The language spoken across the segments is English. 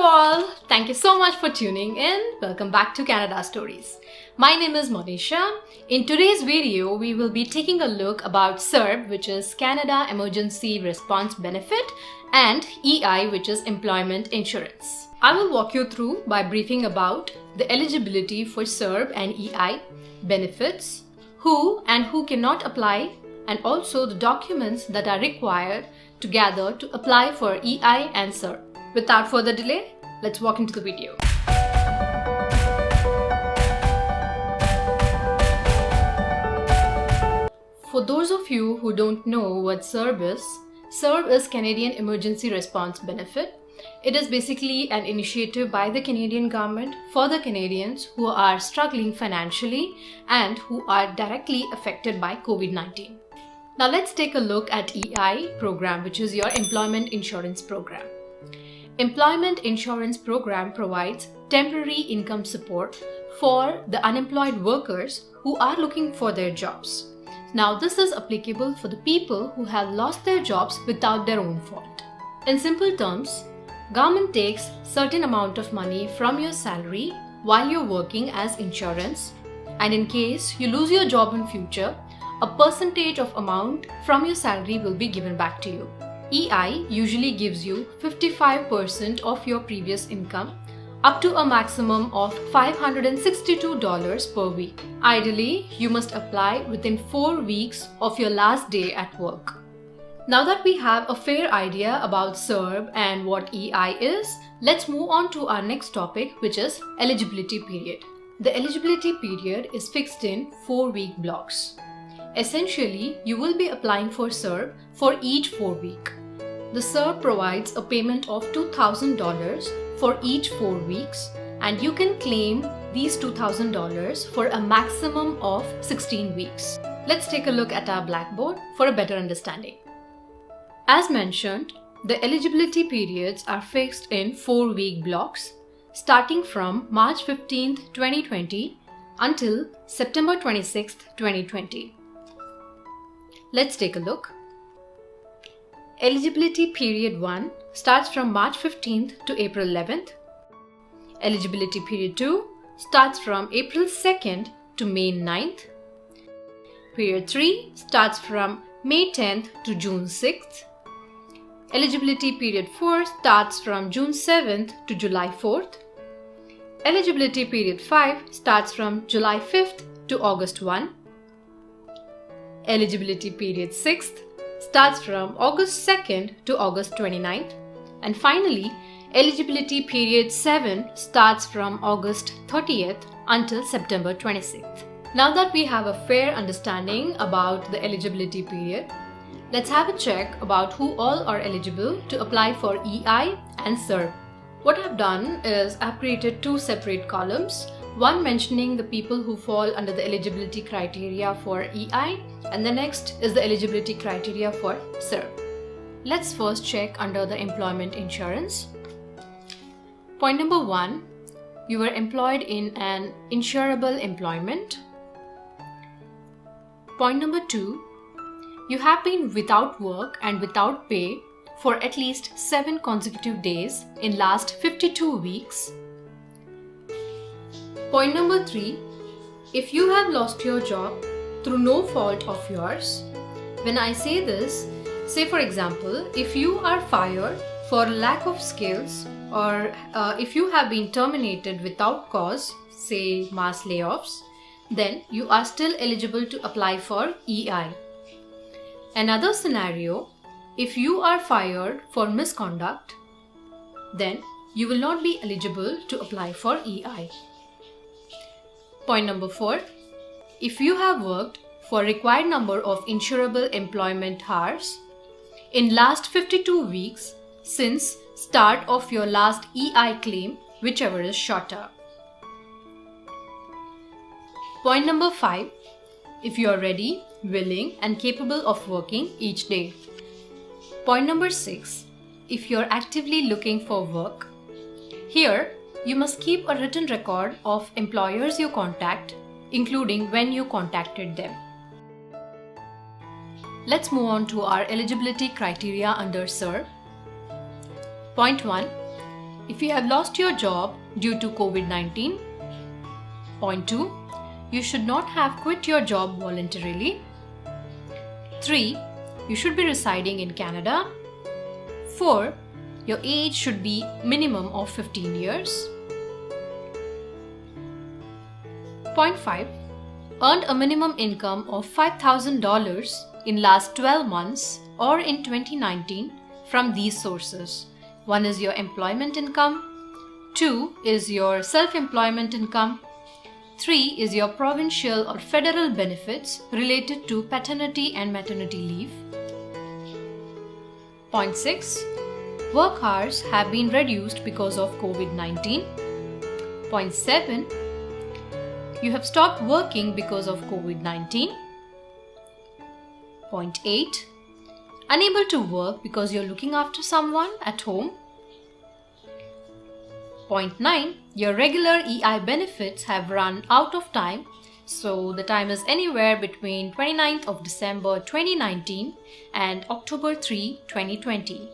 all, thank you so much for tuning in. Welcome back to Canada Stories. My name is Monisha. In today's video, we will be taking a look about CERB, which is Canada Emergency Response Benefit, and EI, which is Employment Insurance. I will walk you through by briefing about the eligibility for CERB and EI benefits, who and who cannot apply, and also the documents that are required to gather to apply for EI and CERB. Without further delay, let's walk into the video. For those of you who don't know what CERB is Canadian Emergency Response Benefit. It is basically an initiative by the Canadian government for the Canadians who are struggling financially and who are directly affected by COVID-19. Now let's take a look at EI program, which is your Employment Insurance Program. Employment Insurance Program provides temporary income support for the unemployed workers who are looking for their jobs. Now this is applicable for the people who have lost their jobs without their own fault. In simple terms, government takes certain amount of money from your salary while you're working as insurance, and in case you lose your job in future, a percentage of amount from your salary will be given back to you. EI usually gives you 55% of your previous income up to a maximum of $562 per week. Ideally, you must apply within 4 weeks of your last day at work. Now that we have a fair idea about CERB and what EI is, let's move on to our next topic, which is eligibility period. The eligibility period is fixed in 4-week blocks. Essentially, you will be applying for CERB for each 4 weeks. The CERB provides a payment of $2,000 for each 4 weeks, and you can claim these $2,000 for a maximum of 16 weeks. Let's take a look at our blackboard for a better understanding. As mentioned, the eligibility periods are fixed in 4-week blocks, starting from March 15, 2020 until September 26, 2020. Let's take a look. Eligibility period 1 starts from March 15th to April 11th. Eligibility period 2 starts from April 2nd to May 9th. Period 3 starts from May 10th to June 6th. Eligibility period 4 starts from June 7th to July 4th. Eligibility period 5 starts from July 5th to August 1. Eligibility period 6 starts from August 2nd to August 29th. And finally, eligibility period 7 starts from August 30th until September 26th. Now that we have a fair understanding about the eligibility period, let's have a check about who all are eligible to apply for EI and CERB. What I've done is I've created 2 separate columns, one mentioning the people who fall under the eligibility criteria for EI, and the next is the eligibility criteria for CERB. Let's first check under the employment insurance. Point number 1, you were employed in an insurable employment. Point number 2, you have been without work and without pay for at least 7 consecutive days in last 52 weeks. Point number 3, if you have lost your job through no fault of yours. When I say this, say for example, if you are fired for lack of skills, or if you have been terminated without cause, say mass layoffs, then you are still eligible to apply for EI. Another scenario, if you are fired for misconduct, then you will not be eligible to apply for EI. Point number 4, if you have worked for required number of insurable employment hours in last 52 weeks since start of your last EI claim, whichever is shorter. Point number 5, if you are ready, willing and capable of working each day. Point number 6, if you are actively looking for work. Here, you must keep a written record of employers you contact, including when you contacted them. Let's move on to our eligibility criteria under CERB. Point 1. if you have lost your job due to COVID-19. Point 2. You should not have quit your job voluntarily. 3. You should be residing in Canada. 4. Your age should be minimum of 15 years. Point 5. Earned a minimum income of $5,000 in last 12 months or in 2019 from these sources. 1 is your employment income. 2 is your self-employment income. 3 is your provincial or federal benefits related to paternity and maternity leave. Point 6. Work hours have been reduced because of COVID-19. Point 7. You have stopped working because of COVID-19. Point 8. Unable to work because you're looking after someone at home. Point 9. Your regular EI benefits have run out of time. So the time is anywhere between 29th of December 2019 and October 3, 2020.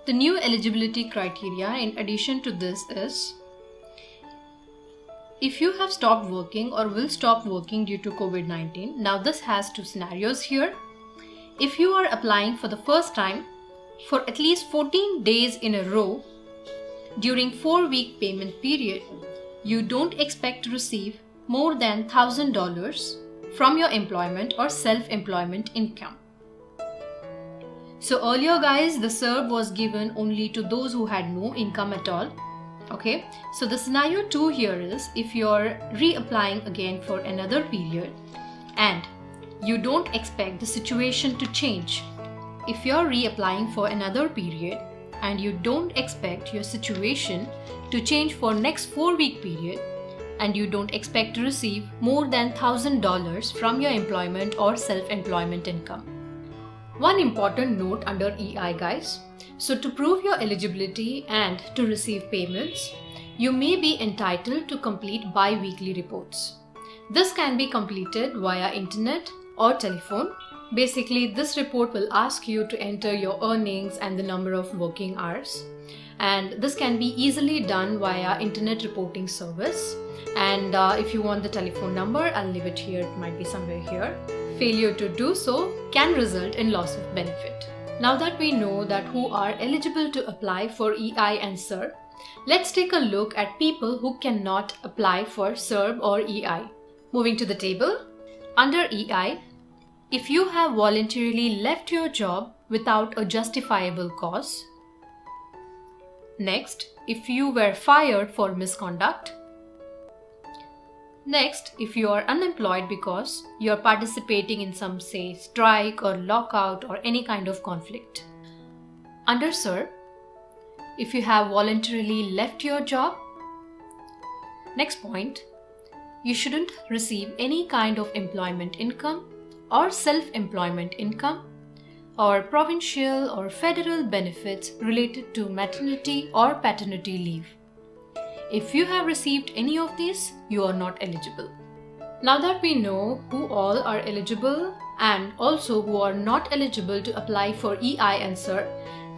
The new eligibility criteria in addition to this is, if you have stopped working or will stop working due to COVID-19, now this has 2 scenarios here. If you are applying for the first time for at least 14 days in a row during 4-week payment period, you don't expect to receive more than $1,000 from your employment or self-employment income. So earlier guys, the CERB was given only to those who had no income at all. Okay, so the scenario 2 here is if you're reapplying again for another period and you don't expect the situation to change. If you're reapplying for another period and you don't expect your situation to change for next 4-week period and you don't expect to receive more than $1,000 from your employment or self-employment income. One important note under EI guys. So to prove your eligibility and to receive payments, you may be entitled to complete bi-weekly reports. This can be completed via internet or telephone. Basically, this report will ask you to enter your earnings and the number of working hours. And this can be easily done via internet reporting service. And if you want the telephone number, I'll leave it here. It might be somewhere here. Failure to do so can result in loss of benefit. Now that we know that who are eligible to apply for EI and CERB, let's take a look at people who cannot apply for CERB or EI. Moving to the table, under EI, if you have voluntarily left your job without a justifiable cause. Next, if you were fired for misconduct. Next, if you are unemployed because you are participating in some, say, strike or lockout or any kind of conflict. Under CERB, if you have voluntarily left your job. Next point, you shouldn't receive any kind of employment income or self-employment income or provincial or federal benefits related to maternity or paternity leave. If you have received any of these, you are not eligible. Now that we know who all are eligible and also who are not eligible to apply for EI and CERB,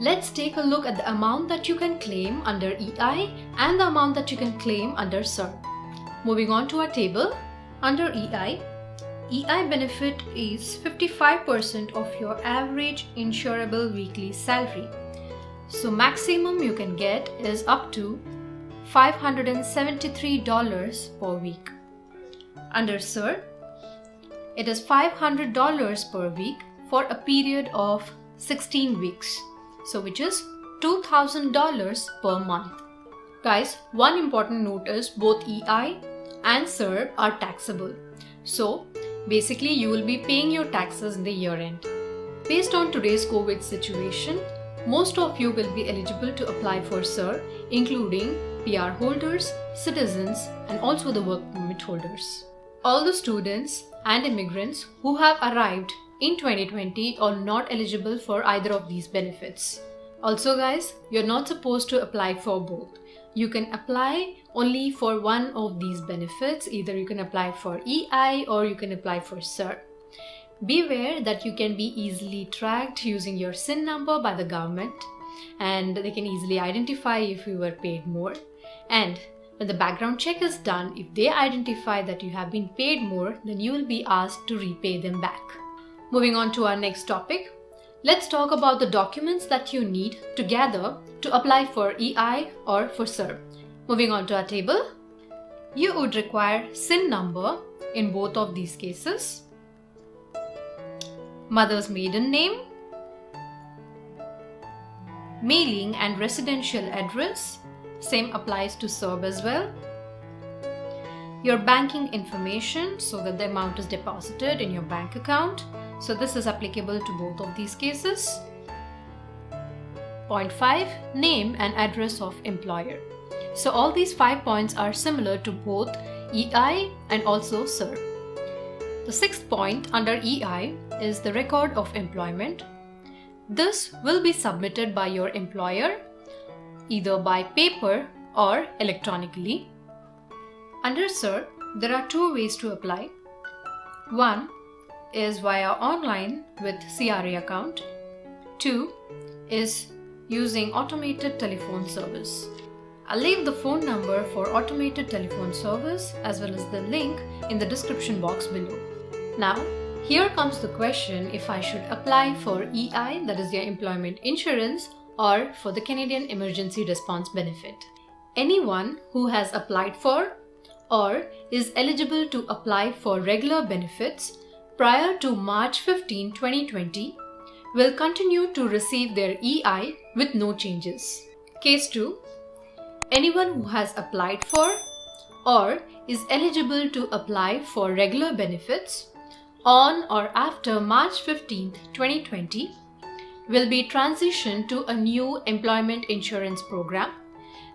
let's take a look at the amount that you can claim under EI and the amount that you can claim under CERB. Moving on to our table, under EI benefit is 55% of your average insurable weekly salary. So maximum you can get is up to $573 per week. Under CERB, it is $500 per week for a period of 16 weeks. So which is $2,000 per month. Guys, one important note is both EI and CERB are taxable. So basically you will be paying your taxes in the year end. Based on today's COVID situation, most of you will be eligible to apply for CERB, including PR holders, citizens, and also the work permit holders. All the students and immigrants who have arrived in 2020 are not eligible for either of these benefits. Also guys, you're not supposed to apply for both. You can apply only for one of these benefits. Either you can apply for EI or you can apply for CERB. Beware that you can be easily tracked using your SIN number by the government. and they can easily identify if you were paid more. And when the background check is done, if they identify that you have been paid more, then you will be asked to repay them back. Moving on to our next topic, let's talk about the documents that you need to gather to apply for EI or for CERB. Moving on to our table, you would require SIN number in both of these cases, mother's maiden name, mailing and residential address, same applies to CERB as well, your banking information so that the amount is deposited in your bank account, so this is applicable to both of these cases. Point 5, name and address of employer. So all these 5 points are similar to both EI and also CERB. The 6th point under EI is the record of employment. This will be submitted by your employer either by paper or electronically. Under CERB, there are 2 ways to apply. One is via online with CRA account. 2 is using automated telephone service. I'll leave the phone number for automated telephone service as well as the link in the description box below. Now, here comes the question if I should apply for EI, that is your employment insurance, or for the Canadian Emergency Response Benefit. Anyone who has applied for or is eligible to apply for regular benefits prior to March 15, 2020 will continue to receive their EI with no changes. Case 2. Anyone who has applied for or is eligible to apply for regular benefits on or after March 15, 2020 will be transitioned to a new employment insurance program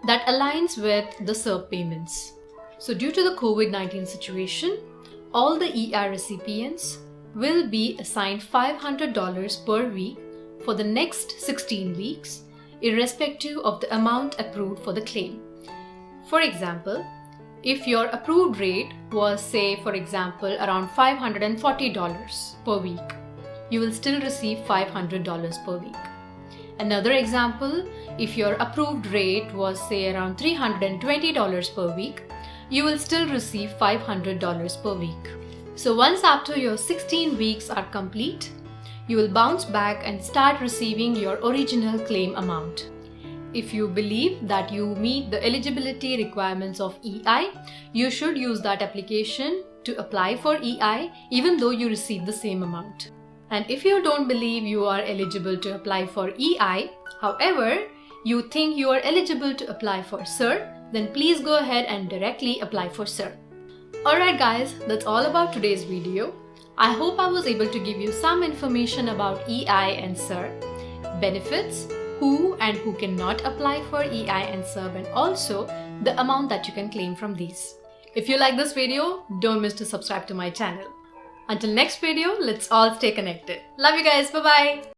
that aligns with the CERB payments. So due to the COVID-19 situation, all the EI recipients will be assigned $500 per week for the next 16 weeks, irrespective of the amount approved for the claim. For example, if your approved rate was, say, for example, around $540 per week, you will still receive $500 per week. Another example, if your approved rate was, say, around $320 per week, you will still receive $500 per week. So once after your 16 weeks are complete, you will bounce back and start receiving your original claim amount. If you believe that you meet the eligibility requirements of EI, you should use that application to apply for EI even though you receive the same amount. And if you don't believe you are eligible to apply for EI, however, you think you are eligible to apply for CERB, then please go ahead and directly apply for CERB. Alright guys, that's all about today's video. I hope I was able to give you some information about EI and CERB, benefits, who and who cannot apply for EI and CERB, and also the amount that you can claim from these. If you like this video, don't miss to subscribe to my channel. Until next video, let's all stay connected. Love you guys. Bye-bye.